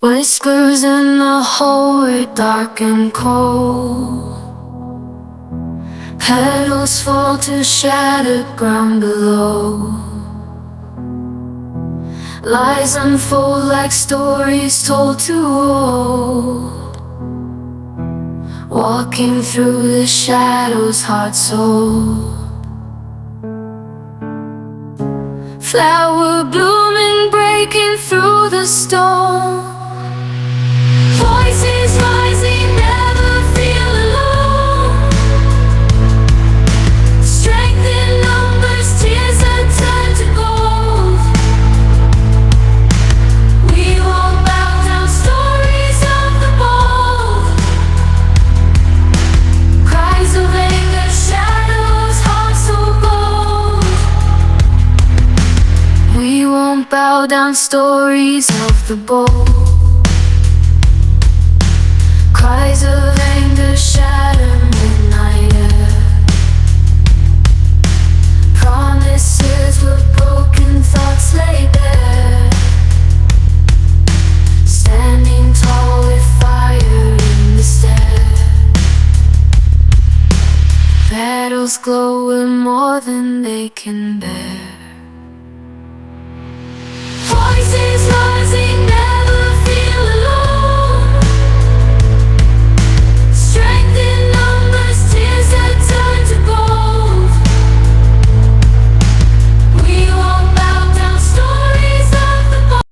Whispers in the hallway, dark and cold. Petals fall to shattered ground below. Lies unfold like stories told too old. Walking through the shadows, heart soul. Flower blooming, breaking through the storm. Voices rising, never feel alone. Strength in numbers, tears that turn to gold. We won't bow down, stories of the bold. Cries of anger, shadows, hearts so bold. We won't bow down, stories of the bold. Cries of anger shatter midnight air. Promises were broken, thoughts lay bare. Standing tall with fire in the stare. Petals glow with more than they can bear.